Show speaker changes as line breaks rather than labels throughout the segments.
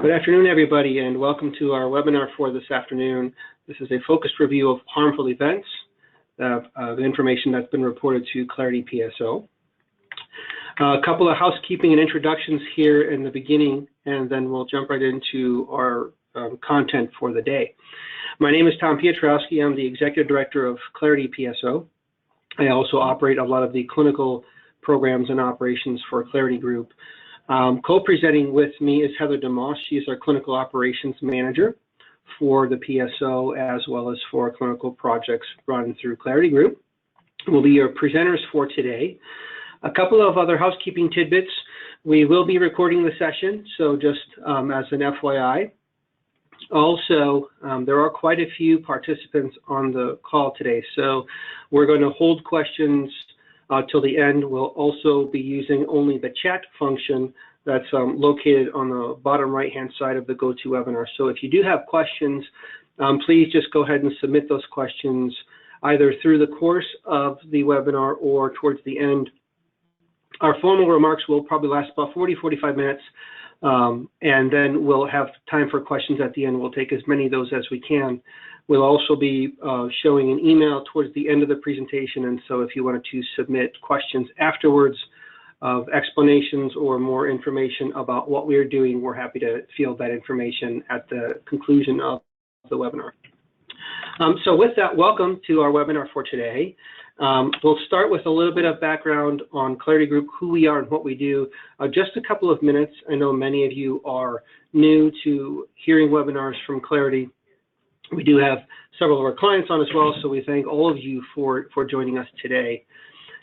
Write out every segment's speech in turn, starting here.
Good afternoon, everybody, and welcome to our webinar for this afternoon. This is a focused review of harmful events, the information that's been reported to Clarity PSO. A couple of housekeeping and introductions here in the beginning, and then we'll jump right into our content for the day. My name is Tom Piotrowski. I'm the Executive Director of Clarity PSO. I also operate a lot of the clinical programs and operations for Clarity Group. Co-presenting with me is Heather DeMoss. She's our Clinical Operations Manager for the PSO as well as for clinical projects run through Clarity Group. Will be your presenters for today. A couple of other housekeeping tidbits. We will be recording the session, so just as an FYI. Also, there are quite a few participants on the call today, so we're going to hold questions till the end. We'll also be using only the chat function that's located on the bottom right-hand side of the GoToWebinar. So if you do have questions, please just go ahead and submit those questions either through the course of the webinar or towards the end. Our formal remarks will probably last about 40-45 minutes, and then we'll have time for questions at the end. We'll take as many of those as we can. We'll also be showing an email towards the end of the presentation, and so if you wanted to submit questions afterwards of explanations or more information about what we are doing, we're happy to field that information at the conclusion of the webinar. So with that, welcome to our webinar for today. We'll start with a little bit of background on Clarity Group, who we are and what we do. Just a couple of minutes. I know many of you are new to hearing webinars from Clarity. We do have several of our clients on as well, so we thank all of you for joining us today.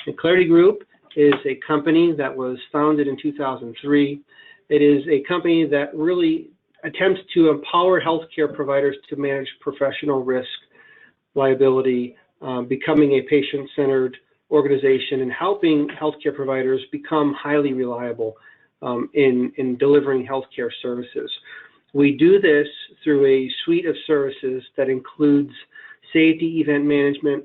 The Clarity Group is a company that was founded in 2003. It is a company that really attempts to empower healthcare providers to manage professional risk, liability, becoming a patient-centered organization, and helping healthcare providers become highly reliable in delivering healthcare services. We do this through a suite of services that includes safety event management,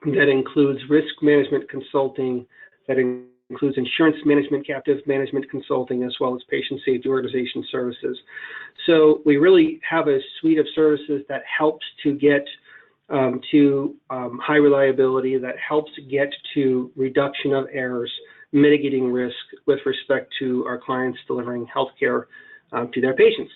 that includes risk management consulting, that includes insurance management, captive management consulting, as well as patient safety organization services. So we really have a suite of services that helps to get to high reliability, that helps get to reduction of errors, mitigating risk with respect to our clients delivering healthcare to their patients.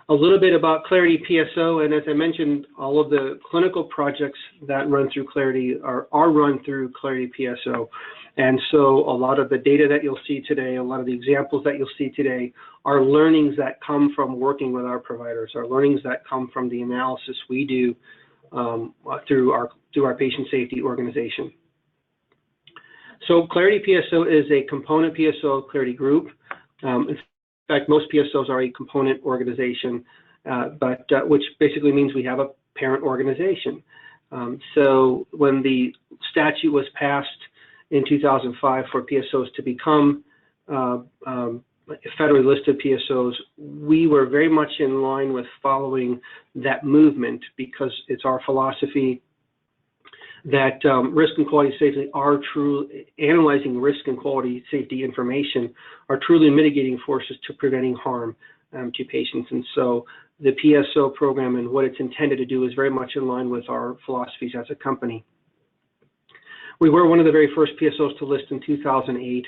A little bit about Clarity PSO, and as I mentioned, all of the clinical projects that run through Clarity are run through Clarity PSO. And so a lot of the data that you'll see today, a lot of the examples that you'll see today are learnings that come from working with our providers, are learnings that come from the analysis we do through our patient safety organization. So Clarity PSO is a component PSO of Clarity Group. In fact, most PSOs are a component organization, which basically means we have a parent organization. So when the statute was passed in 2005 for PSOs to become federally listed PSOs, we were very much in line with following that movement because it's our philosophy that risk and quality safety are true, analyzing risk and quality safety information are truly mitigating forces to preventing harm to patients. And so the PSO program and what it's intended to do is very much in line with our philosophies as a company. We were one of the very first PSOs to list in 2008.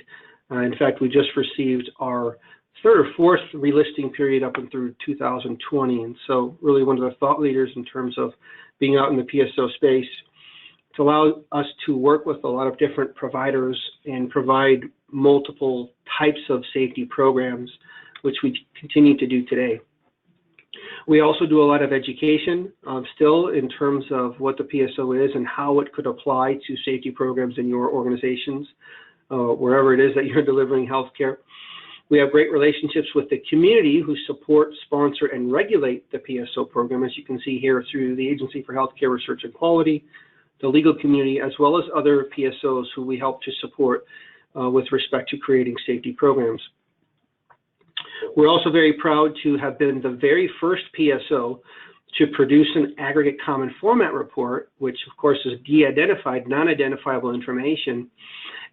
In fact, we just received our third or fourth relisting period up and through 2020. And so really one of the thought leaders in terms of being out in the PSO space. To allow us to work with a lot of different providers and provide multiple types of safety programs, which we continue to do today. We also do a lot of education still in terms of what the PSO is and how it could apply to safety programs in your organizations, wherever it is that you're delivering healthcare. We have great relationships with the community who support, sponsor, and regulate the PSO program, as you can see here through the Agency for Healthcare Research and Quality, the legal community, as well as other PSOs who we help to support with respect to creating safety programs. We're also very proud to have been the very first PSO to produce an aggregate common format report, which of course is de-identified, non-identifiable information,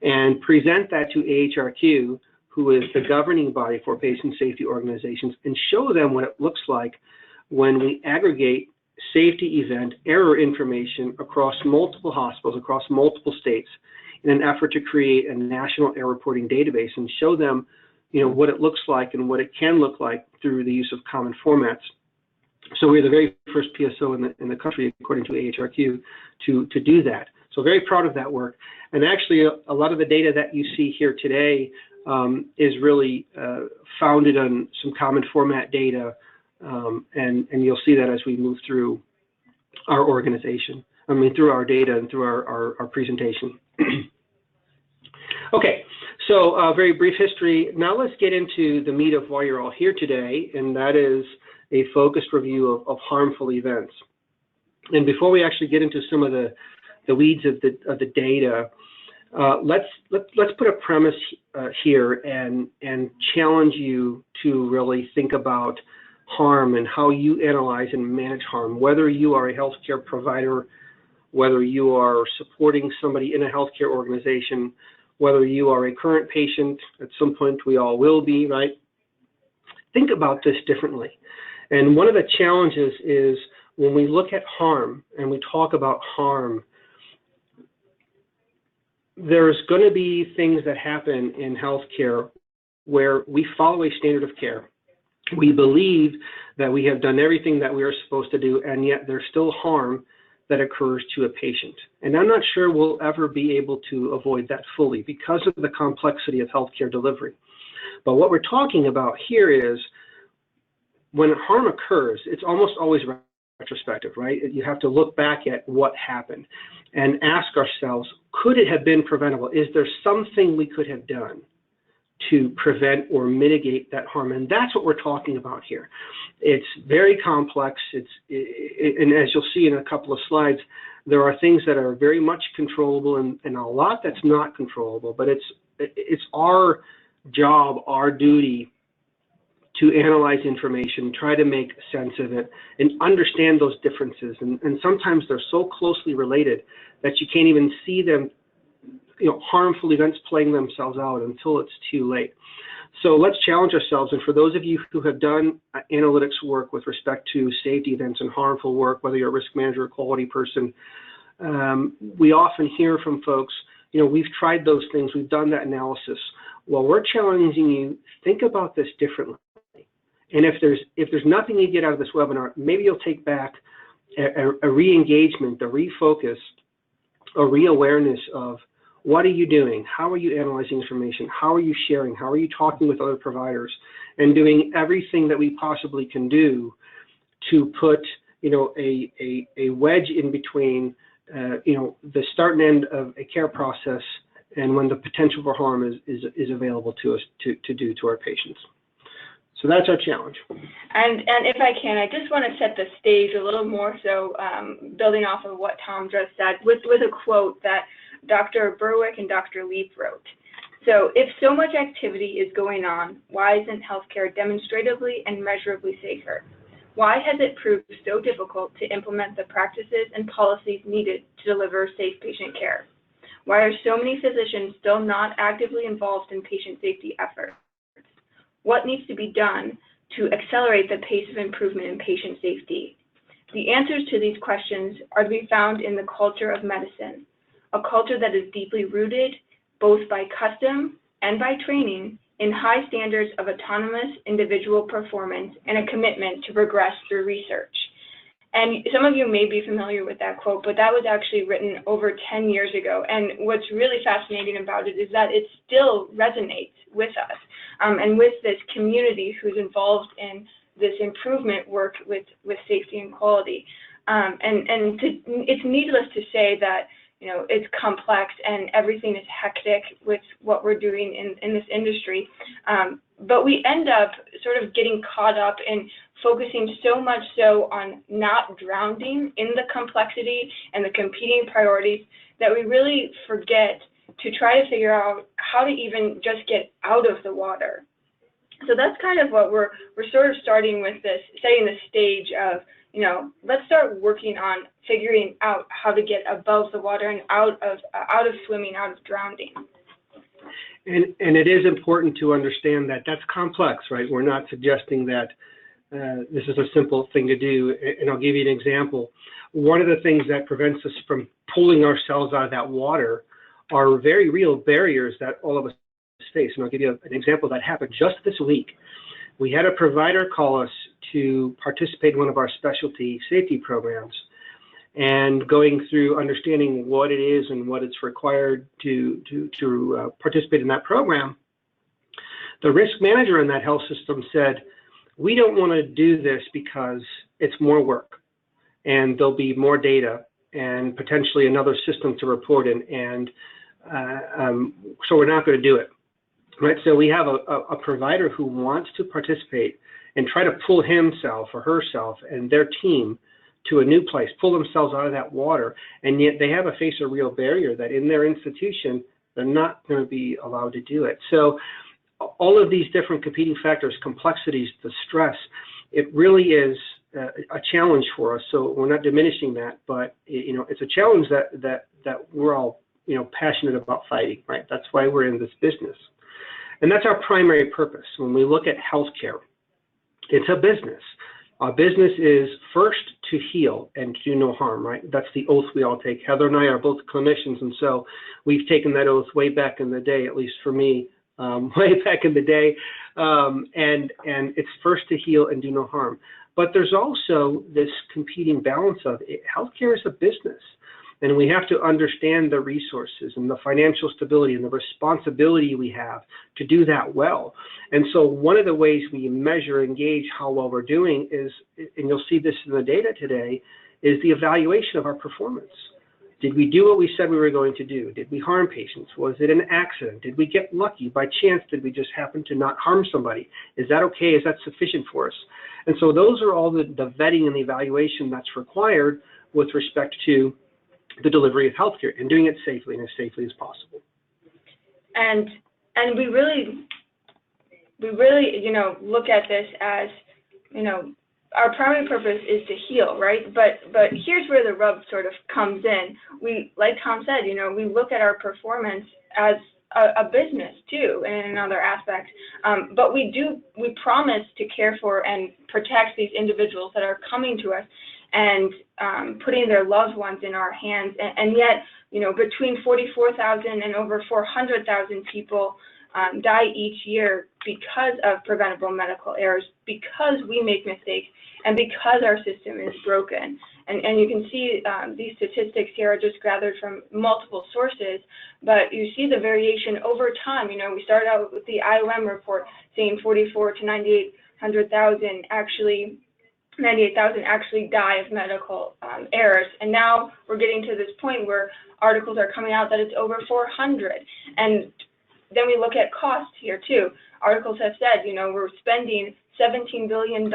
and present that to AHRQ, who is the governing body for patient safety organizations, and show them what it looks like when we aggregate safety event error information across multiple hospitals, across multiple states, in an effort to create a national error reporting database and show them, what it looks like and what it can look like through the use of common formats. So we're the very first PSO in the country, according to AHRQ, to do that. So very proud of that work. And actually, a lot of the data that you see here today is really founded on some common format data, and you'll see that as we move through our organization. Through our data and through our presentation. Okay, so very brief history. Now let's get into the meat of why you're all here today, and that is a focused review of harmful events. And before we actually get into some of the weeds of the data, let's put a premise here and challenge you to really think about harm and how you analyze and manage harm, whether you are a healthcare provider, whether you are supporting somebody in a healthcare organization, whether you are a current patient. At some point we all will be, right? Think about this differently. And one of the challenges is when we look at harm and we talk about harm, there's going to be things that happen in healthcare where we follow a standard of care. We believe that we have done everything that we are supposed to do, and yet there's still harm that occurs to a patient. And I'm not sure we'll ever be able to avoid that fully because of the complexity of healthcare delivery. But what we're talking about here is when harm occurs, it's almost always retrospective, right? You have to look back at what happened and ask ourselves, could it have been preventable? Is there something we could have done to prevent or mitigate that harm? And that's what we're talking about here. It's very complex. And as you'll see in a couple of slides, there are things that are very much controllable and a lot that's not controllable. But it's our job, our duty to analyze information, try to make sense of it, and understand those differences. And sometimes they're so closely related that you can't even see them, harmful events playing themselves out until it's too late. So let's challenge ourselves. And for those of you who have done analytics work with respect to safety events and harmful work, whether you're a risk manager or quality person, we often hear from folks, we've tried those things, we've done that analysis. Well, we're challenging you, think about this differently. And if there's nothing you get out of this webinar, maybe you'll take back a re-engagement, a refocus, a re-awareness of what are you doing? How are you analyzing information? How are you sharing? How are you talking with other providers? And doing everything that we possibly can do to put, a wedge in between, the start and end of a care process and when the potential for harm is available to us to do to our patients. So that's our challenge.
And if I can, I just want to set the stage a little more so, building off of what Tom just said, with a quote that Dr. Berwick and Dr. Leap wrote. So, if so much activity is going on, why isn't healthcare demonstratively and measurably safer? Why has it proved so difficult to implement the practices and policies needed to deliver safe patient care? Why are so many physicians still not actively involved in patient safety efforts? What needs to be done to accelerate the pace of improvement in patient safety? The answers to these questions are to be found in the culture of medicine, a culture that is deeply rooted, both by custom and by training, in high standards of autonomous individual performance and a commitment to progress through research. And some of you may be familiar with that quote, but that was actually written over 10 years ago. And what's really fascinating about it is that it still resonates with us and with this community who's involved in this improvement work with safety and quality. It's needless to say that it's complex and everything is hectic with what we're doing in this industry. But we end up sort of getting caught up in focusing so much so on not drowning in the complexity and the competing priorities that we really forget to try to figure out how to even just get out of the water. So that's kind of what we're sort of starting with this, setting the stage of, let's start working on figuring out how to get above the water and out of swimming, out of drowning.
And it is important to understand that that's complex, right? We're not suggesting that this is a simple thing to do. And I'll give you an example. One of the things that prevents us from pulling ourselves out of that water are very real barriers that all of us face. And I'll give you an example that happened just this week. We had a provider call us to participate in one of our specialty safety programs, and going through understanding what it is and what it's required to participate in that program. The risk manager in that health system said, we don't want to do this because it's more work and there'll be more data and potentially another system to report in, and so we're not going to do it. Right? So we have a provider who wants to participate and try to pull himself or herself and their team to a new place, pull themselves out of that water, and yet they have to face a real barrier that in their institution, they're not going to be allowed to do it. So all of these different competing factors, complexities, the stress, it really is a challenge for us. So we're not diminishing that, but it's a challenge that we're all passionate about fighting, right? That's why we're in this business. And that's our primary purpose. When we look at healthcare, it's a business. Our business is first to heal and do no harm, right? That's the oath we all take. Heather and I are both clinicians, and so we've taken that oath way back in the day, at least for me, way back in the day. And it's first to heal and do no harm. But there's also this competing balance of healthcare is a business. And we have to understand the resources and the financial stability and the responsibility we have to do that well. And so one of the ways we measure and gauge how well we're doing is, and you'll see this in the data today, is the evaluation of our performance. Did we do what we said we were going to do? Did we harm patients? Was it an accident? Did we get lucky? By chance, did we just happen to not harm somebody? Is that okay? Is that sufficient for us? And so those are all the vetting and the evaluation that's required with respect to the delivery of healthcare and doing it safely and as safely as possible.
And we really look at this as, our primary purpose is to heal, right? But here's where the rub sort of comes in. We, like Tom said, we look at our performance as a business too, in another aspect. But we promise to care for and protect these individuals that are coming to us and putting their loved ones in our hands. And yet, between 44,000 and over 400,000 people die each year because of preventable medical errors, because we make mistakes, and because our system is broken. And you can see these statistics here are just gathered from multiple sources, but you see the variation over time. We started out with the IOM report saying 44 to 98,000 actually die of medical errors. And now we're getting to this point where articles are coming out that it's over 400. And then we look at costs here too. Articles have said, we're spending $17 billion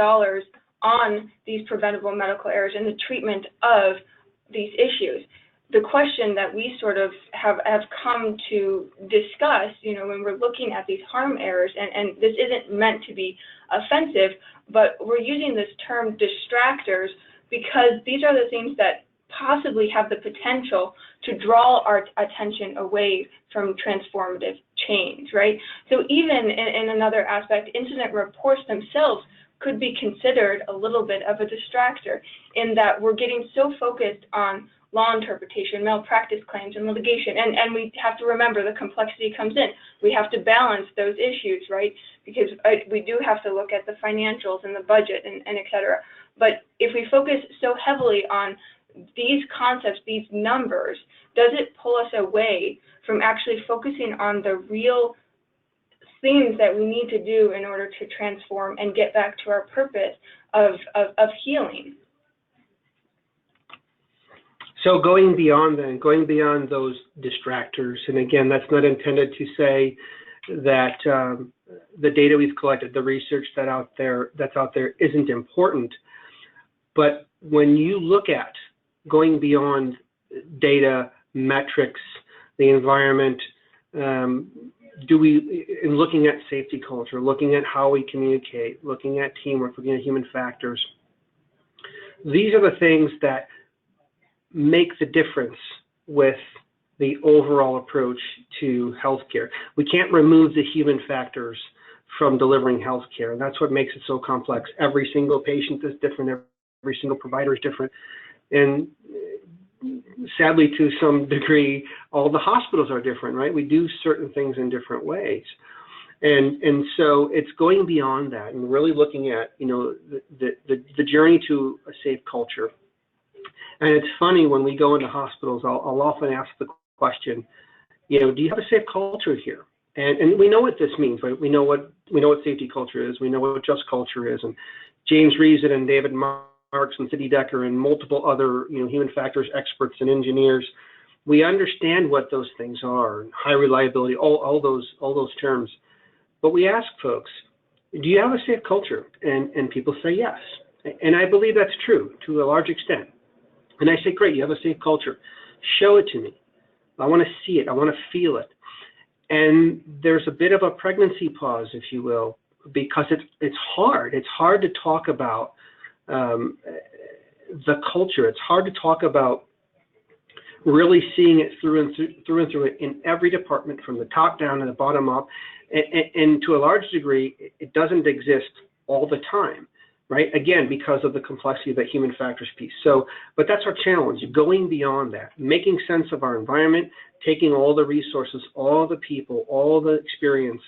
on these preventable medical errors and the treatment of these issues. The question that we sort of have come to discuss, when we're looking at these harm errors, and this isn't meant to be offensive, but we're using this term distractors because these are the things that possibly have the potential to draw our attention away from transformative change, right? So even in another aspect, incident reports themselves could be considered a little bit of a distractor in that we're getting so focused on law interpretation, malpractice claims, and litigation. And we have to remember the complexity comes in. We have to balance those issues, right? Because we do have to look at the financials and the budget and et cetera. But if we focus so heavily on these concepts, these numbers, does it pull us away from actually focusing on the real things that we need to do in order to transform and get back to our purpose of healing?
So going beyond those distractors, and again, that's not intended to say that the data we've collected, the research that's out there isn't important. But when you look at going beyond data, metrics, the environment, in looking at safety culture, looking at how we communicate, looking at teamwork, looking at human factors, these are the things that make the difference with the overall approach to healthcare. We can't remove the human factors from delivering healthcare, and that's what makes it so complex. Every single patient is different, every single provider is different, and sadly, to some degree, all the hospitals are different, right? We do certain things in different ways. And so it's going beyond that and really looking at, you know, the journey to a safe culture. And it's funny, when we go into hospitals, I'll often ask the question, you know, do you have a safe culture here? And we know what this means, right? We know what safety culture is. We know what just culture is. And James Reason and David Marks and Cindy Decker and multiple other, you know, human factors experts and engineers, we understand what those things are, high reliability, all those terms. But we ask folks, do you have a safe culture? And people say yes. And I believe that's true to a large extent. And I say, great, you have a safe culture. Show it to me. I want to see it. I want to feel it. And there's a bit of a pregnancy pause, if you will, because it's hard. It's hard to talk about the culture. It's hard to talk about really seeing it through and through it in every department, from the top down to the bottom up. And to a large degree, it doesn't exist all the time, right? Again, because of the complexity of that human factors piece. So, but that's our challenge, going beyond that, making sense of our environment, taking all the resources, all the people, all the experience,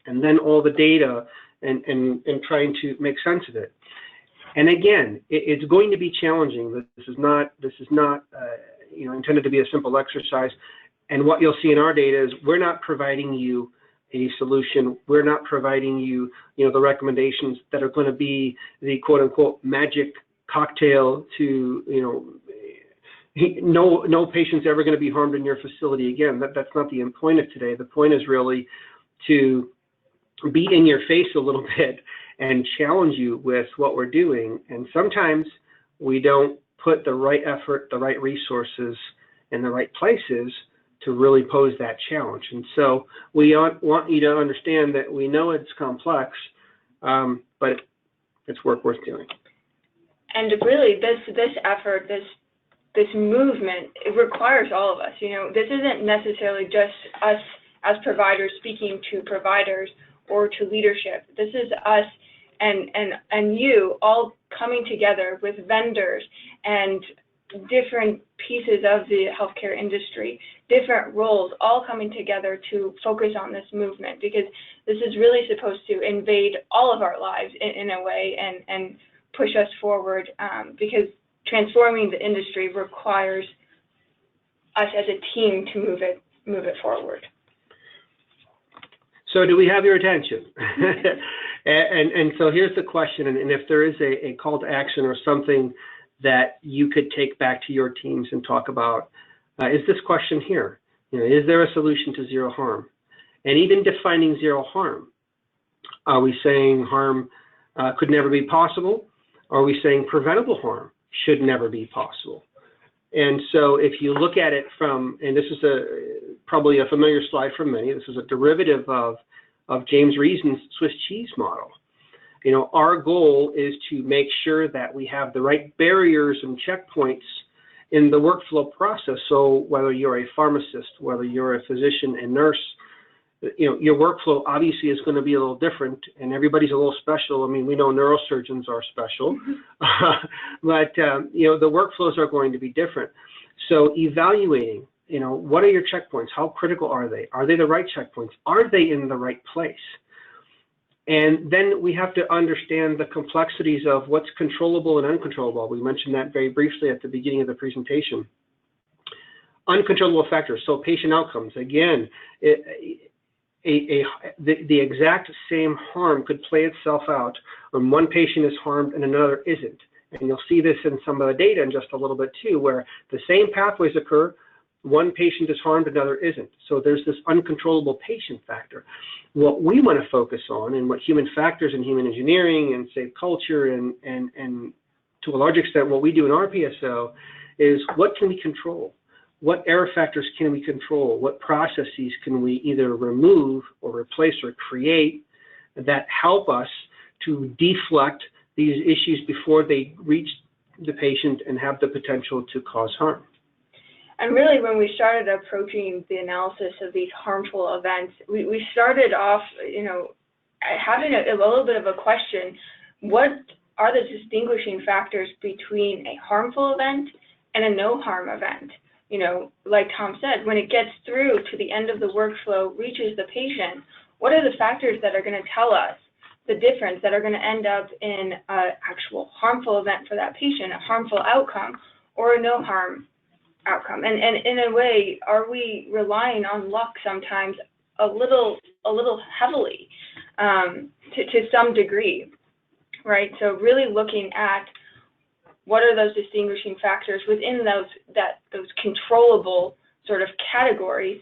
and then all the data, and trying to make sense of it. And again, it's going to be challenging. This is not you know, intended to be a simple exercise. And what you'll see in our data is we're not providing you a solution. We're not providing you, you know, the recommendations that are going to be the quote unquote magic cocktail to, you know, no patient's ever going to be harmed in your facility again. That's not the point of today. The point is really to be in your face a little bit and challenge you with what we're doing. And sometimes we don't put the right effort, the right resources in the right places to really pose that challenge. And so we want you to understand that we know it's complex, but it's work worth doing. And
really, this effort, this movement, it requires all of us. You know, this isn't necessarily just us as providers speaking to providers or to leadership. This is us and you all coming together with vendors and different pieces of the healthcare industry, different roles, all coming together to focus on this movement, because this is really supposed to invade all of our lives in a way and push us forward, because transforming the industry requires us as a team to move it forward.
So do we have your attention? and so here's the question, and if there is a call to action or something that you could take back to your teams and talk about, is this question here. You know, is there a solution to zero harm? And even defining zero harm, are we saying harm could never be possible? Are we saying preventable harm should never be possible? And so if you look at it from, and this is probably a familiar slide for many, this is a derivative of James Reason's Swiss cheese model. You know, our goal is to make sure that we have the right barriers and checkpoints in the workflow process. So whether you're a pharmacist, whether you're a physician and nurse, you know, your workflow obviously is going to be a little different, and everybody's a little special. I mean, we know neurosurgeons are special, but you know, the workflows are going to be different. So evaluating, you know, what are your checkpoints? How critical are they? Are they the right checkpoints? Are they in the right place? And then we have to understand the complexities of what's controllable and uncontrollable. We mentioned that very briefly at the beginning of the presentation. Uncontrollable factors, so patient outcomes. Again, the exact same harm could play itself out when one patient is harmed and another isn't. And you'll see this in some of the data in just a little bit too, where the same pathways occur, one patient is harmed, another isn't. So there's this uncontrollable patient factor. What we want to focus on, and what human factors and human engineering and safe culture and to a large extent what we do in our PSO, is what can we control? What error factors can we control? What processes can we either remove or replace or create that help us to deflect these issues before they reach the patient and have the potential to cause harm?
And really, when we started approaching the analysis of these harmful events, we started off, having a little bit of a question: what are the distinguishing factors between a harmful event and a no harm event? Like Tom said, when it gets through to the end of the workflow, reaches the patient, what are the factors that are going to tell us the difference, that are going to end up in an actual harmful event for that patient, a harmful outcome, or a no harm outcome? And in a way, are we relying on luck sometimes a little heavily, to some degree, right? So really looking at what are those distinguishing factors within those controllable sort of categories.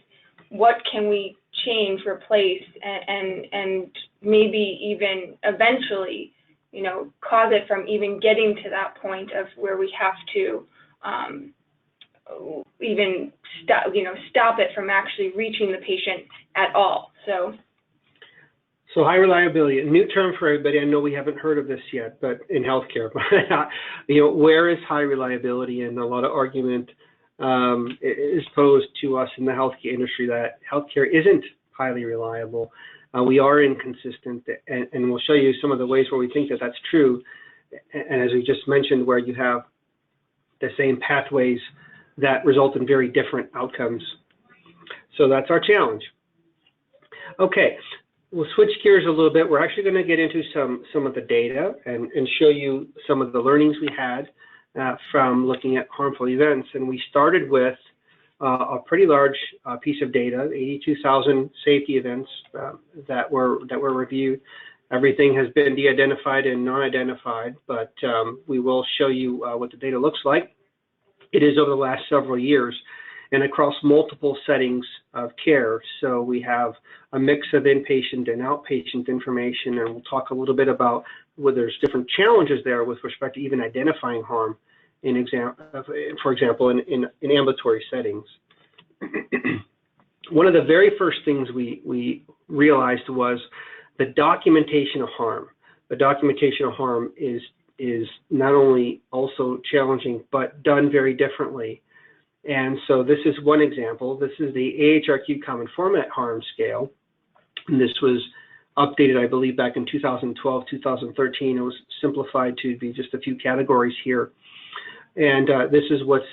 What can we change, replace, and maybe even eventually, cause it from even getting to that point of where we have to even stop it from actually reaching the patient at all.
So high reliability, a new term for everybody. I know we haven't heard of this yet, but in healthcare, where is high reliability? And a lot of argument is posed to us in the healthcare industry that healthcare isn't highly reliable. We are inconsistent, and we'll show you some of the ways where we think that that's true. And as we just mentioned, where you have the same pathways that result in very different outcomes. So that's our challenge. Okay. We'll switch gears a little bit. We're actually going to get into some of the data and show you some of the learnings we had from looking at harmful events. And we started with a pretty large piece of data, 82,000 safety events that were reviewed. Everything has been de-identified and non-identified, but we will show you what the data looks like. It is over the last several years and across multiple settings of care. So we have a mix of inpatient and outpatient information, and we'll talk a little bit about whether there's different challenges there with respect to even identifying harm, for example, in ambulatory settings. One of the very first things we realized was the documentation of harm. The documentation of harm is not only also challenging, but done very differently. And so this is one example. This is the AHRQ Common Format Harm Scale. And this was updated, I believe, back in 2012, 2013. It was simplified to be just a few categories here. And this is what's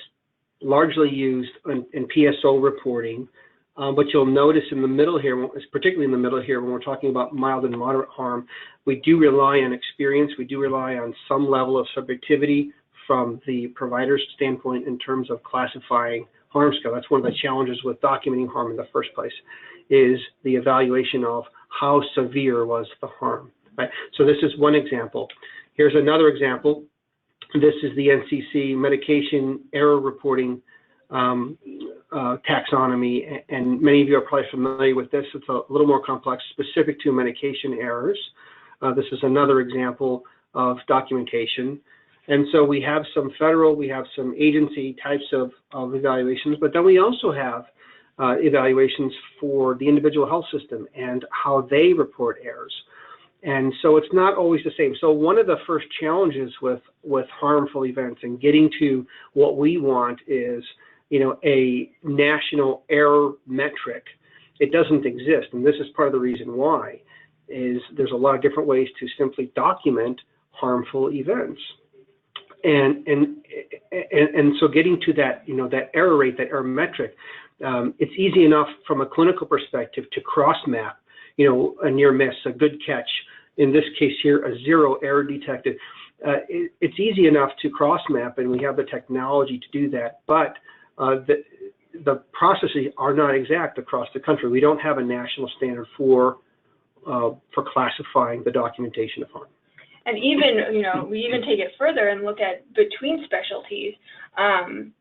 largely used in PSO reporting. But you'll notice in the middle here, particularly in the middle here, when we're talking about mild and moderate harm, we do rely on experience. We do rely on some level of subjectivity from the provider's standpoint in terms of classifying harm scale. That's one of the challenges with documenting harm in the first place, is the evaluation of how severe was the harm. Right? So this is one example. Here's another example. This is the NCC medication error reporting taxonomy, and many of you are probably familiar with this. It's a little more complex, specific to medication errors. This is another example of documentation. And so we have some federal, we have some agency types of evaluations, but then we also have evaluations for the individual health system and how they report errors. And so it's not always the same. So one of the first challenges with harmful events and getting to what we want is, a national error metric. It doesn't exist, and this is part of the reason why, is there's a lot of different ways to simply document harmful events. And so getting to that, that error rate, that error metric, it's easy enough from a clinical perspective to cross map, a near miss, a good catch. In this case here, a 0 error detected. It's easy enough to cross map, and we have the technology to do that. But the processes are not exact across the country. We don't have a national standard for classifying the documentation of harm.
And even, we even take it further and look at between specialties. And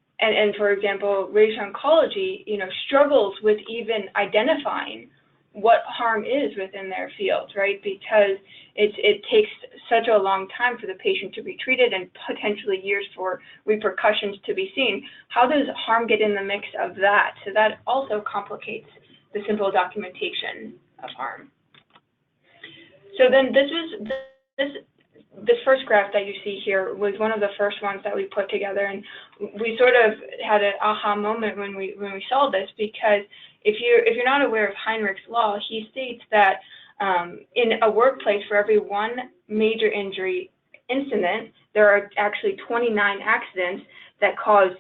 for example, radiation oncology, struggles with even identifying what harm is within their field, right? Because it takes such a long time for the patient to be treated and potentially years for repercussions to be seen. How does harm get in the mix of that? So that also complicates the simple documentation of harm. So then this first graph that you see here was one of the first ones that we put together, and we sort of had an aha moment when we saw this, because if you're not aware of Heinrich's law, he states that in a workplace, for every one major injury incident, there are actually 29 accidents that cause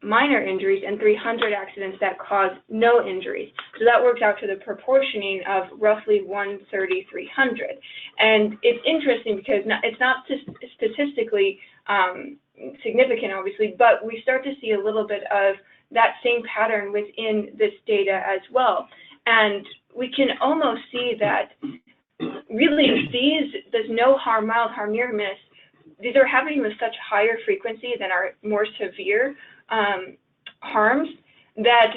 minor injuries and 300 accidents that cause no injuries. So that works out to the proportioning of roughly 1:300. And it's interesting because it's not statistically significant, obviously, but we start to see a little bit of that same pattern within this data as well. And we can almost see that really there's no harm, mild harm, near miss. These are happening with such higher frequency than our more severe harms, that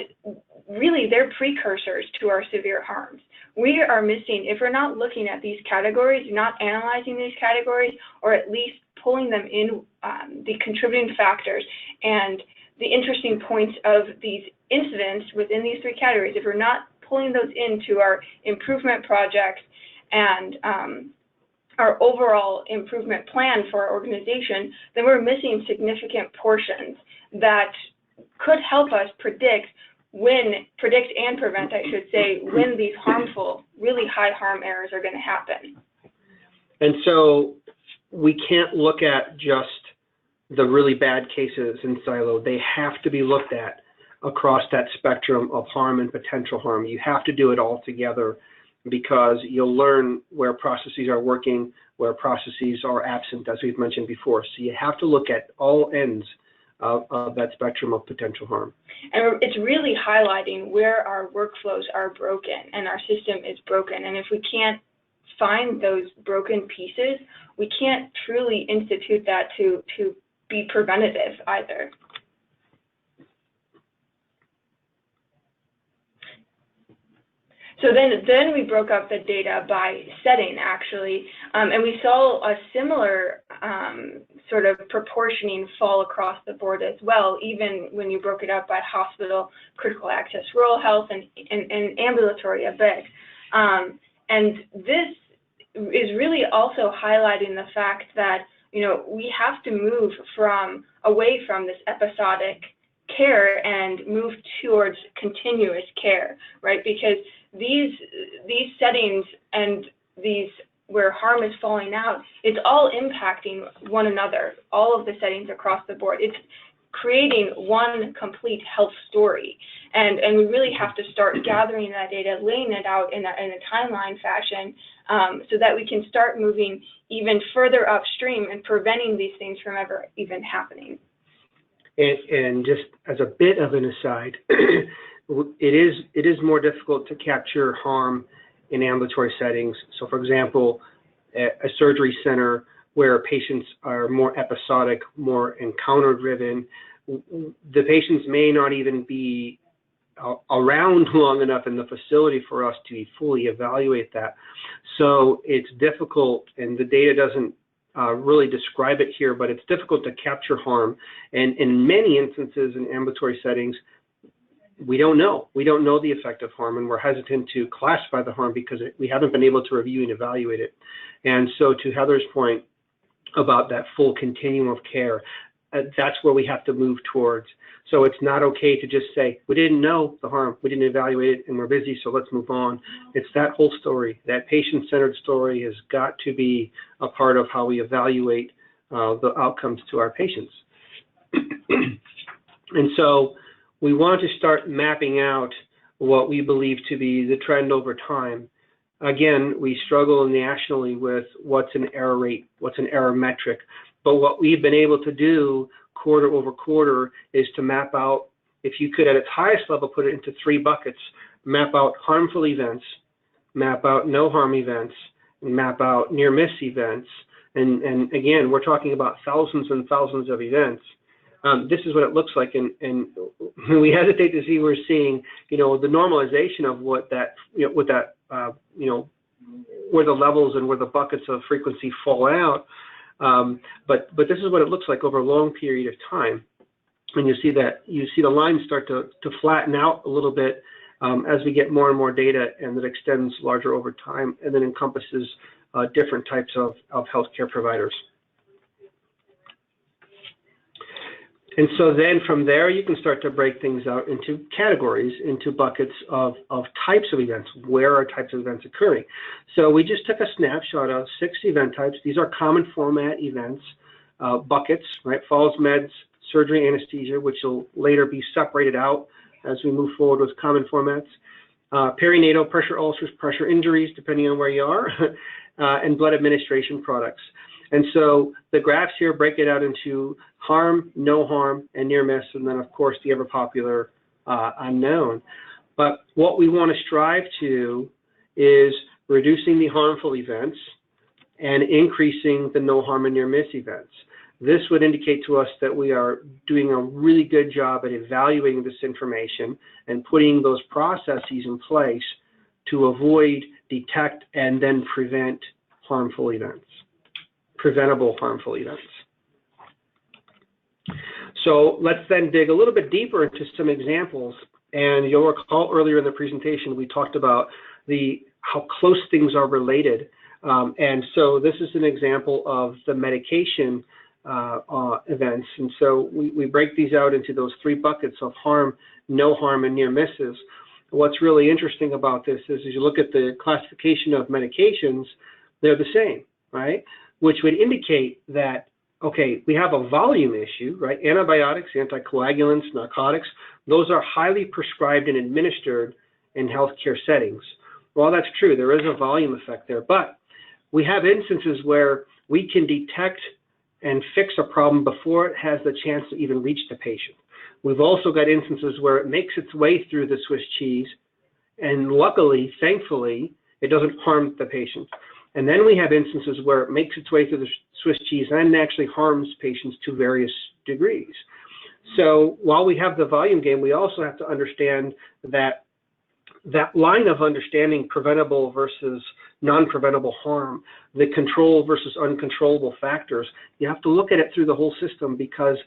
really they're precursors to our severe harms. We are missing, if we're not looking at these categories, not analyzing these categories, or at least pulling them in, the contributing factors and the interesting points of these incidents within these three categories, if we're not pulling those into our improvement projects and our overall improvement plan for our organization, then we're missing significant portions that could help us predict and prevent, I should say, when these harmful, really high harm errors are going to happen.
And so we can't look at just the really bad cases in silo. They have to be looked at across that spectrum of harm and potential harm. You have to do it all together, because you'll learn where processes are working, where processes are absent, as we've mentioned before. So you have to look at all ends of that spectrum of potential harm.
And it's really highlighting where our workflows are broken and our system is broken. And if we can't find those broken pieces, we can't truly institute that to be preventative either. So then we broke up the data by setting, actually, and we saw a similar sort of proportioning fall across the board as well, even when you broke it up by hospital, critical access, rural health, and ambulatory effects. And this is really also highlighting the fact that, we have to move away from this episodic care and move towards continuous care, right? Because these settings and these where harm is falling out, it's all impacting one another, all of the settings across the board. It's creating one complete health story. And we really have to start gathering that data, laying it out in a timeline fashion, so that we can start moving even further upstream and preventing these things from ever even happening.
And just as a bit of an aside, it is more difficult to capture harm in ambulatory settings. So, for example, a surgery center where patients are more episodic, more encounter-driven, the patients may not even be around long enough in the facility for us to fully evaluate that. So it's difficult, and the data doesn't really describe it here, but it's difficult to capture harm. And in many instances in ambulatory settings, we don't know. We don't know the effect of harm, and we're hesitant to classify the harm because we haven't been able to review and evaluate it. And so to Heather's point about that full continuum of care, that's where we have to move towards. So it's not okay to just say, we didn't know the harm, we didn't evaluate it, and we're busy, so let's move on. It's that whole story. That patient-centered story has got to be a part of how we evaluate the outcomes to our patients. And so we want to start mapping out what we believe to be the trend over time. Again, we struggle nationally with what's an error rate, what's an error metric. But what we've been able to do quarter over quarter is to map out, if you could at its highest level put it into 3 buckets, map out harmful events, map out no harm events, and map out near miss events. And again, we're talking about thousands and thousands of events. This is what it looks like, and we hesitate to see we're seeing, the normalization of what that, where the levels and where the buckets of frequency fall out. But this is what it looks like over a long period of time. And you see the lines start to flatten out a little bit as we get more and more data, and that extends larger over time, and then encompasses different types of healthcare providers. And so then from there, you can start to break things out into categories, into buckets of types of events. Where are types of events occurring? So we just took a snapshot of 6 event types. These are common format events, buckets, right? Falls, meds, surgery, anesthesia, which will later be separated out as we move forward with common formats. Perinatal, pressure ulcers, pressure injuries, depending on where you are, and blood administration products. And so the graphs here break it out into harm, no harm, and near miss, and then of course the ever popular unknown. But what we want to strive to is reducing the harmful events and increasing the no harm and near miss events. This would indicate to us that we are doing a really good job at evaluating this information and putting those processes in place to avoid, detect, and then prevent harmful events, preventable harmful events. So let's then dig a little bit deeper into some examples. And you'll recall earlier in the presentation, we talked about how close things are related. And so this is an example of the medication events. And so we break these out into those 3 buckets of harm, no harm, and near misses. What's really interesting about this is as you look at the classification of medications, they're the same, right? Which would indicate that, okay, we have a volume issue, right? Antibiotics, anticoagulants, narcotics, those are highly prescribed and administered in healthcare settings. Well, that's true. There is a volume effect there, but we have instances where we can detect and fix a problem before it has the chance to even reach the patient. We've also got instances where it makes its way through the Swiss cheese, and luckily, thankfully, it doesn't harm the patient. And then we have instances where it makes its way through the Swiss cheese and actually harms patients to various degrees. So while we have the volume game, we also have to understand that line of understanding preventable versus non-preventable harm, the control versus uncontrollable factors, you have to look at it through the whole system, because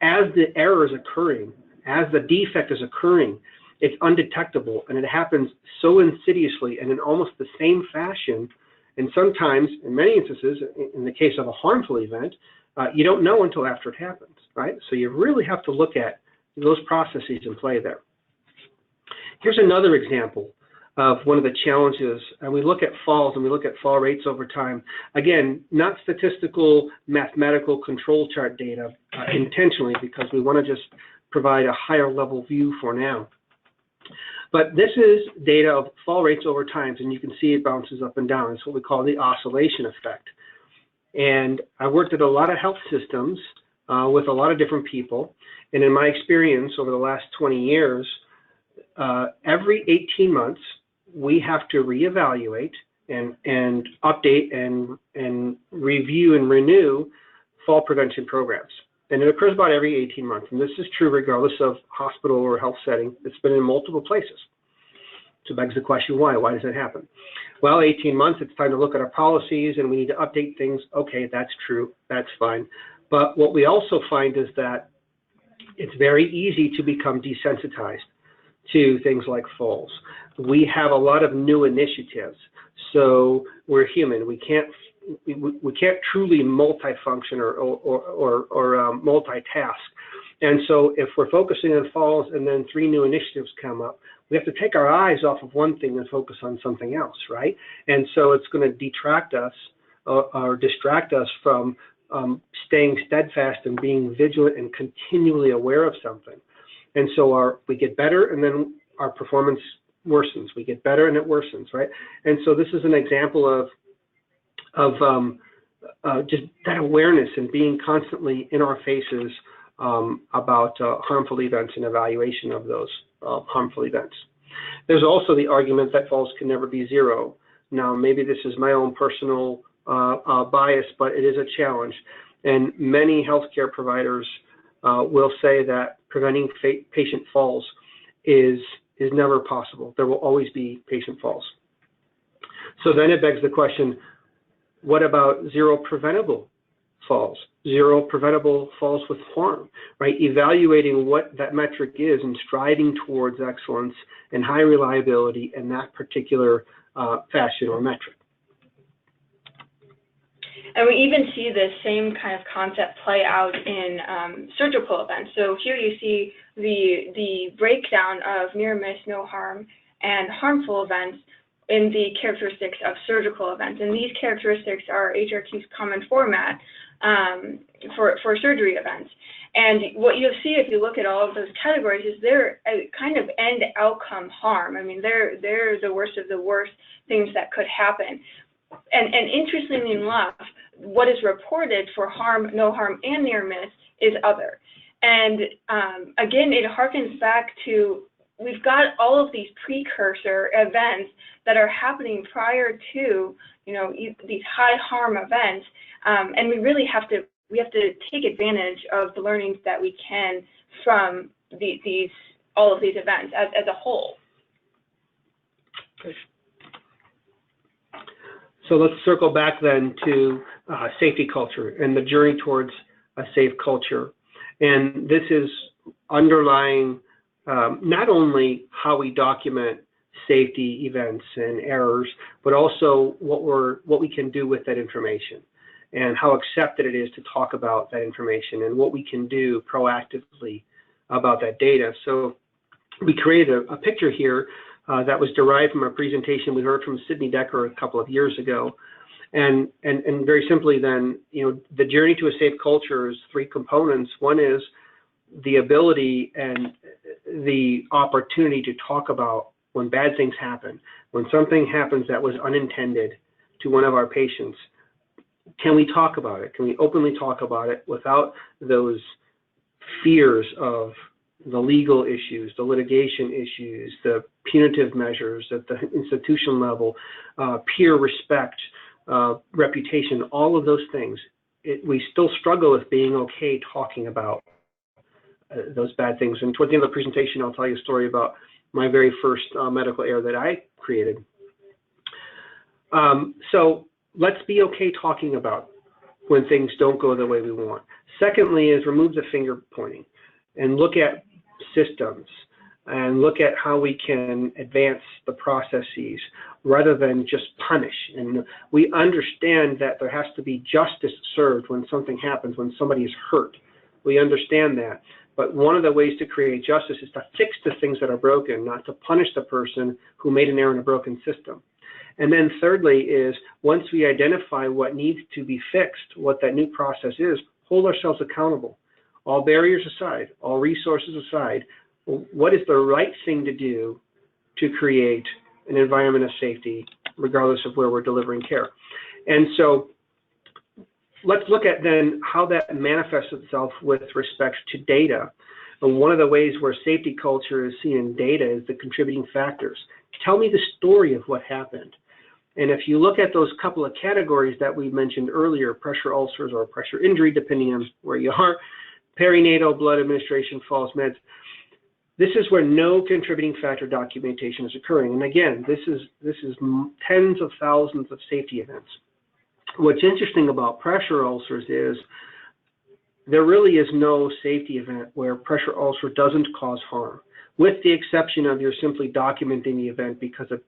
as the error is occurring, as the defect is occurring, it's undetectable, and it happens so insidiously and in almost the same fashion. And sometimes, in many instances, in the case of a harmful event, you don't know until after it happens, right? So you really have to look at those processes in play there. Here's another example of one of the challenges, and we look at falls and we look at fall rates over time. Again, not statistical, mathematical control chart data intentionally, because we want to just provide a higher level view for now. But this is data of fall rates over time, and you can see it bounces up and down. It's what we call the oscillation effect. And I worked at a lot of health systems with a lot of different people, and in my experience over the last 20 years, every 18 months, we have to reevaluate and update and review and renew fall prevention programs. And it occurs about every 18 months. And this is true regardless of hospital or health setting. It's been in multiple places. So it begs the question, why? Why does it happen? Well, 18 months, it's time to look at our policies and we need to update things. Okay, that's true. That's fine. But what we also find is that it's very easy to become desensitized to things like falls. We have a lot of new initiatives. So we're human. We can't truly multifunction or multitask. And so if we're focusing on falls and then 3 new initiatives come up, we have to take our eyes off of one thing and focus on something else, right? And so it's going to detract us or distract us from staying steadfast and being vigilant and continually aware of something. And so we get better, and then our performance worsens. We get better and it worsens, right? And so this is an example of just that awareness and being constantly in our faces about harmful events and evaluation of those harmful events. There's also the argument that falls can never be zero. Now, maybe this is my own personal bias, but it is a challenge. And many healthcare providers will say that preventing patient falls is never possible. There will always be patient falls. So then it begs the question, what about zero preventable falls, 0 preventable falls with harm, right? Evaluating what that metric is and striving towards excellence and high reliability in that particular fashion or metric.
And we even see this same kind of concept play out in surgical events. So here you see the breakdown of near miss, no harm, and harmful events in the characteristics of surgical events. And these characteristics are HRQ's common format for surgery events. And what you'll see if you look at all of those categories is they're a kind of end outcome harm. I mean, they're the worst of the worst things that could happen. And interestingly enough, what is reported for harm, no harm, and near miss is other. And again, it harkens back to we've got all of these precursor events that are happening prior to, you know, these high harm events, and we really have to take advantage of the learnings that we can from all of these events as a whole.
Okay. So let's circle back then to safety culture and the journey towards a safe culture. And this is underlying not only how we document safety events and errors, but also what we can do with that information and how accepted it is to talk about that information and what we can do proactively about that data. So we created a picture here that was derived from a presentation we heard from Sidney Decker a couple of years ago. And very simply then, you know, the journey to a safe culture is 3 components. One is the ability and the opportunity to talk about when bad things happen, when something happens that was unintended to one of our patients. Can we talk about it? Can we openly talk about it without those fears of the legal issues, the litigation issues, the punitive measures at the institution level, peer respect, reputation, all of those things? We still struggle with being okay talking about those bad things. And toward the end of the presentation, I'll tell you a story about my very first medical error that I created. So let's be okay talking about when things don't go the way we want. Secondly is remove the finger pointing and look at systems and look at how we can advance the processes rather than just punish. And we understand that there has to be justice served when something happens, when somebody is hurt. We understand that. But one of the ways to create justice is to fix the things that are broken, not to punish the person who made an error in a broken system. And then thirdly is once we identify what needs to be fixed, what that new process is, hold ourselves accountable. All barriers aside, all resources aside, what is the right thing to do to create an environment of safety, regardless of where we're delivering care? And so let's look at then how that manifests itself with respect to data. And one of the ways where safety culture is seen in data is the contributing factors. Tell me the story of what happened. And if you look at those couple of categories that we mentioned earlier, pressure ulcers or pressure injury, depending on where you are, perinatal, blood administration, false meds, this is where no contributing factor documentation is occurring. And again, this is tens of thousands of safety events. What's interesting about pressure ulcers is there really is no safety event where pressure ulcer doesn't cause harm, with the exception of you're simply documenting the event because a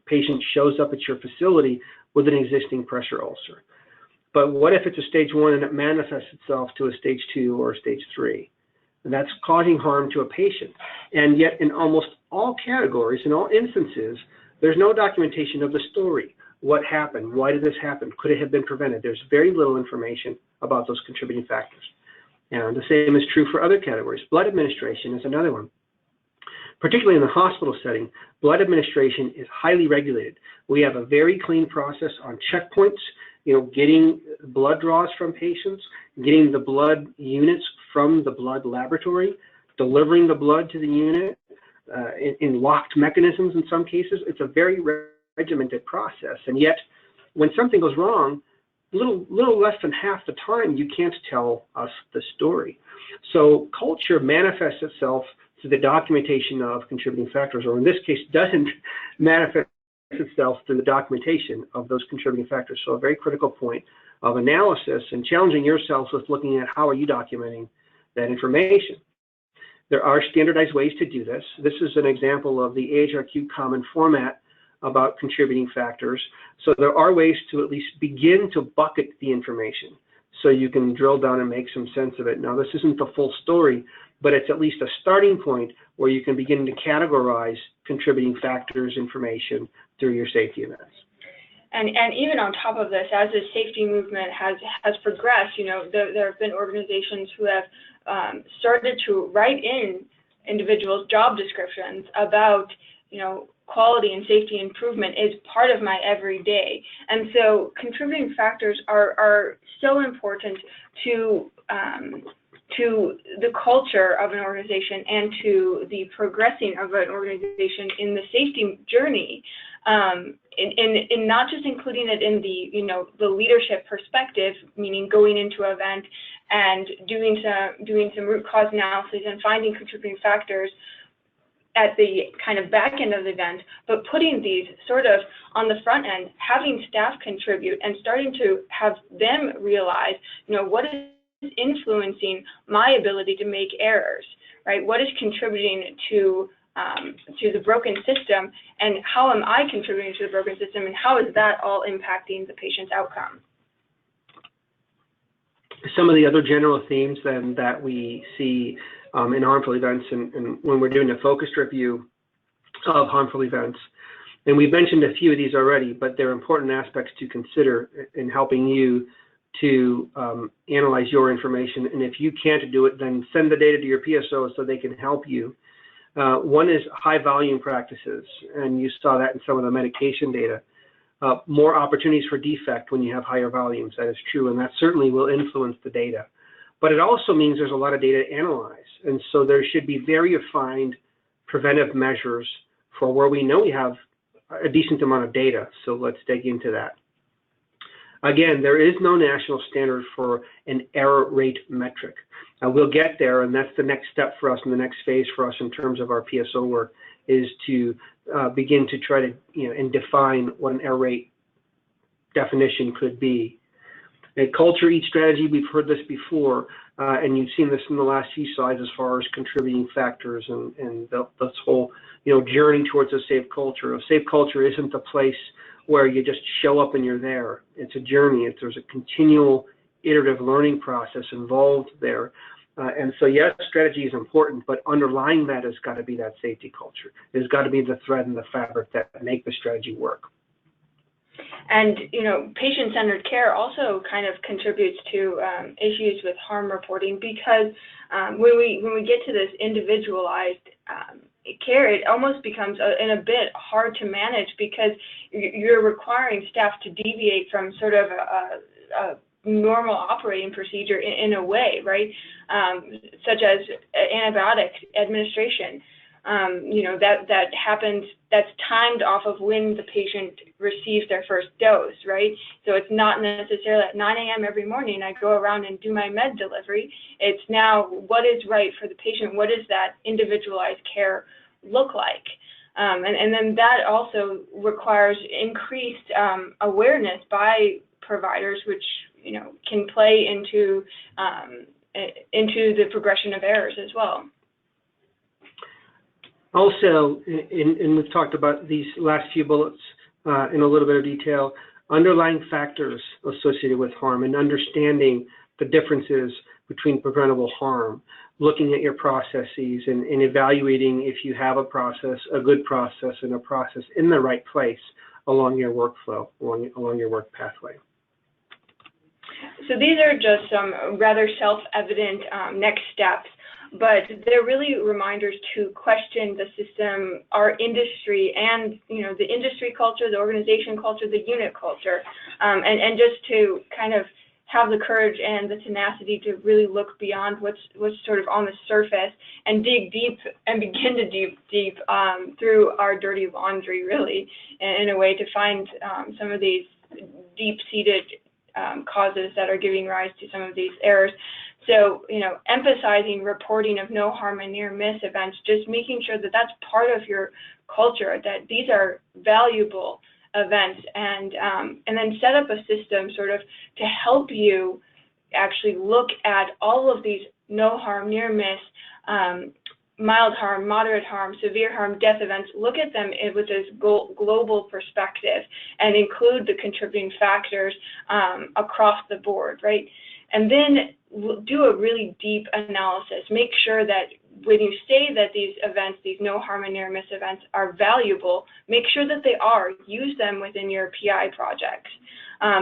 patient shows up at your facility with an existing pressure ulcer. But what if it's a stage 1 and it manifests itself to a stage 2 or a stage 3? And that's causing harm to a patient. And yet in almost all categories, in all instances, there's no documentation of the story. What happened? Why did this happen? Could it have been prevented? There's very little information about those contributing factors. And the same is true for other categories. Blood administration is another one. Particularly in the hospital setting, blood administration is highly regulated. We have a very clean process on checkpoints, you know, getting blood draws from patients, getting the blood units from the blood laboratory, delivering the blood to the unit in locked mechanisms in some cases. It's a very regimented process. And yet, when something goes wrong, little less than half the time, you can't tell us the story. So culture manifests itself through the documentation of contributing factors, or in this case, doesn't manifest itself through the documentation of those contributing factors. So a very critical point of analysis and challenging yourselves with looking at how are you documenting that information. There are standardized ways to do this. This is an example of the AHRQ common format about contributing factors. So there are ways to at least begin to bucket the information so you can drill down and make some sense of it. Now, this isn't the full story, but it's at least a starting point where you can begin to categorize contributing factors information through your safety events.
And even on top of this, as the safety movement has progressed, there have been organizations who have started to write in individuals' job descriptions about, quality and safety improvement is part of my everyday. And so contributing factors are so important to the culture of an organization and to the progressing of an organization in the safety journey. In not just including it in the leadership perspective, meaning going into an event and doing some root cause analysis and finding contributing factors at the kind of back end of the event, but putting these sort of on the front end, having staff contribute and starting to have them realize, what is influencing my ability to make errors, right? What is contributing to the broken system, and how am I contributing to the broken system, and how is that all impacting the patient's outcome?
Some of the other general themes then that we see in harmful events, and when we're doing a focused review of harmful events, and we've mentioned a few of these already, but they're important aspects to consider in helping you to analyze your information. And if you can't do it, then send the data to your PSO so they can help you. One is high volume practices, and you saw that in some of the medication data. More opportunities for defect when you have higher volumes, that is true, and that certainly will influence the data. But it also means there's a lot of data to analyze, and so there should be very refined preventive measures for where we know we have a decent amount of data, so let's dig into that. Again, there is no national standard for an error rate metric. We'll get there, and that's the next step for us and the next phase for us in terms of our PSO work, is to begin to try to and define what an error rate definition could be. At Culture Eat Strategy, we've heard this before, and you've seen this in the last few slides as far as contributing factors and this whole journey towards a safe culture. A safe culture isn't a place where you just show up and you're there. It's a journey. There's a continual iterative learning process involved there. And so, yes, strategy is important, but underlying that has got to be that safety culture. There's got to be the thread and the fabric that make the strategy work.
And, patient-centered care also kind of contributes to issues with harm reporting, because when we get to this individualized care, it almost becomes a bit hard to manage, because you're requiring staff to deviate from sort of a normal operating procedure in a way, right? Such as antibiotic administration. That happens, that's timed off of when the patient receives their first dose, right? So it's not necessarily at 9 a.m. every morning I go around and do my med delivery. It's now what is right for the patient, what does that individualized care look like? And then that also requires increased awareness by providers, which can play into the progression of errors as well.
Also, and we've talked about these last few bullets in a little bit of detail, underlying factors associated with harm and understanding the differences between preventable harm, looking at your processes and evaluating if you have a process, a good process, and a process in the right place along your workflow, along your work pathway.
So these are just some rather self-evident next steps, but they're really reminders to question the system, our industry, and the industry culture, the organization culture, the unit culture, and just to kind of have the courage and the tenacity to really look beyond what's sort of on the surface and dig deep and begin to dig deep through our dirty laundry, really, in a way to find some of these deep-seated causes that are giving rise to some of these errors. So, emphasizing reporting of no harm and near miss events, just making sure that that's part of your culture, that these are valuable events, and then set up a system sort of to help you actually look at all of these no harm, near miss, mild harm, moderate harm, severe harm, death events. Look at them with this global perspective and include the contributing factors across the board, right? And then do a really deep analysis. Make sure that when you say that these events, these no harm and near miss events are valuable, make sure that they are. Use them within your PI projects.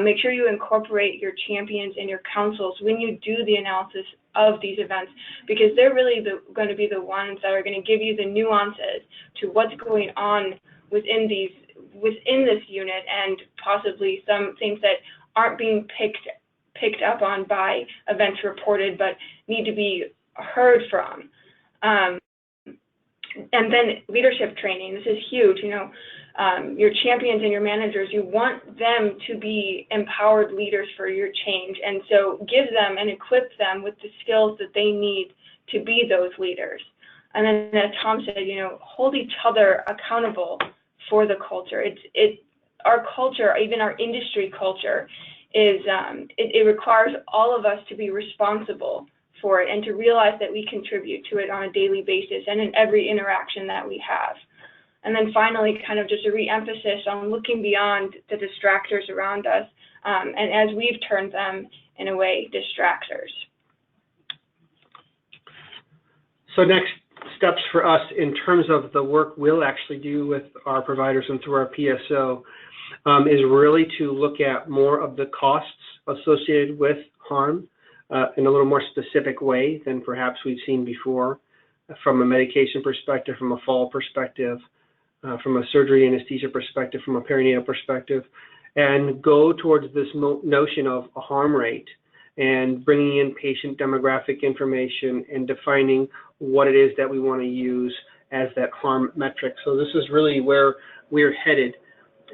Make sure you incorporate your champions and your councils when you do the analysis of these events, because they're really going to be the ones that are going to give you the nuances to what's going on within this unit, and possibly some things that aren't being picked up on by events reported but need to be heard from. And then leadership training. This is huge. You know, your champions and your managers, you want them to be empowered leaders for your change. And so give them and equip them with the skills that they need to be those leaders. And then, as Tom said, you know, hold each other accountable for the culture. Our culture, even our industry culture, is it requires all of us to be responsible for it and to realize that we contribute to it on a daily basis and in every interaction that we have. And then finally, kind of just a re-emphasis on looking beyond the distractors around us, and as we've turned them, in a way, distractors.
So next steps for us in terms of the work we'll actually do with our providers and through our PSO is really to look at more of the costs associated with harm in a little more specific way than perhaps we've seen before, from a medication perspective, from a fall perspective, from a surgery anesthesia perspective, from a perinatal perspective, and go towards this notion of a harm rate and bringing in patient demographic information and defining what it is that we want to use as that harm metric. So this is really where we're headed.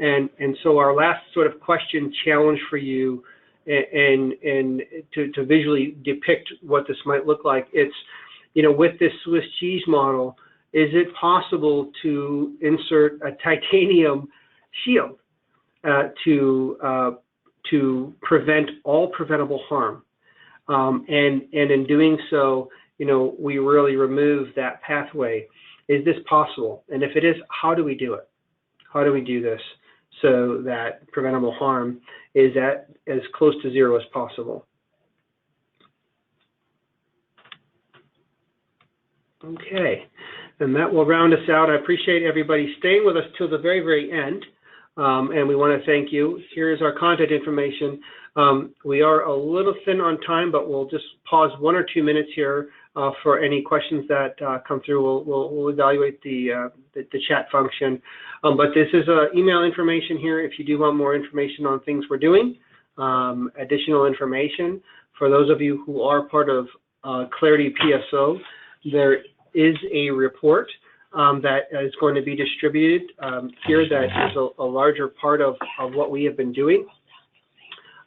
And so our last sort of question challenge for you and to visually depict what this might look like, it's, you know, with this Swiss cheese model, is it possible to insert a titanium shield to prevent all preventable harm? And in doing so, you know, we really remove that pathway. Is this possible? And if it is, how do we do it? How do we do this so that preventable harm is at as close to zero as possible? Okay, and that will round us out. I appreciate everybody staying with us till the very, very end, and we want to thank you. Here's our contact information. We are a little thin on time, but we'll just pause 1 or 2 minutes here for any questions that come through. We'll evaluate the chat function. But this is email information here if you do want more information on things we're doing, additional information. For those of you who are part of Clarity PSO, there is a report that is going to be distributed here that is a larger part of what we have been doing.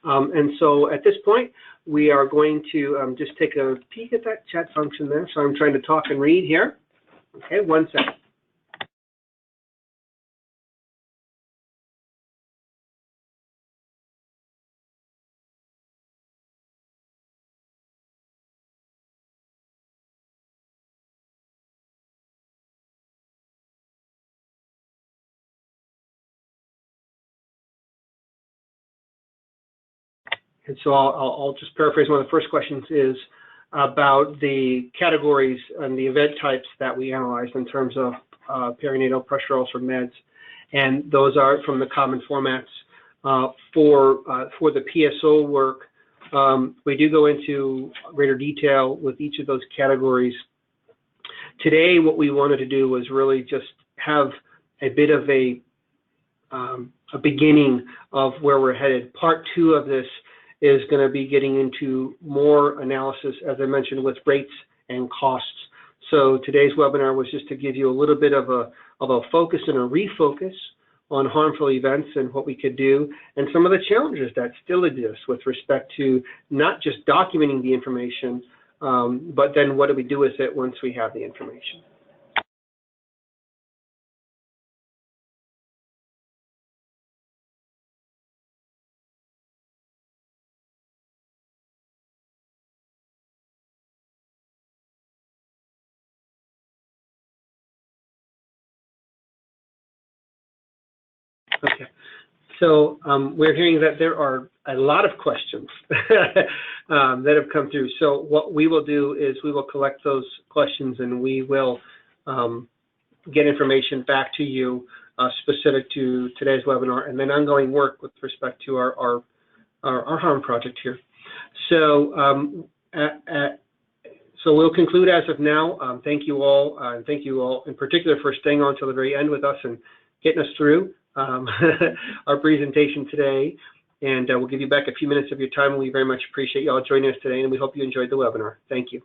And so at this point, we are going to just take a peek at that chat function there. So I'm trying to talk and read here. Okay, 1 second. And so I'll just paraphrase. One of the first questions is about the categories and the event types that we analyzed in terms of perinatal pressure ulcer meds. And those are from the common formats. For the PSO work, we do go into greater detail with each of those categories. Today, what we wanted to do was really just have a bit of a beginning of where we're headed. Part 2 of this is going to be getting into more analysis, as I mentioned, with rates and costs. So today's webinar was just to give you a little bit of a focus and a refocus on harmful events and what we could do, and some of the challenges that still exist with respect to not just documenting the information, but then what do we do with it once we have the information. Okay. So we're hearing that there are a lot of questions that have come through. So what we will do is we will collect those questions and we will get information back to you specific to today's webinar and then ongoing work with respect to our harm project here. So so we'll conclude as of now. Thank you all, and thank you all in particular for staying on till the very end with us and getting us through our presentation today. And we'll give you back a few minutes of your time. We very much appreciate you all joining us today, and we hope you enjoyed the webinar. Thank you.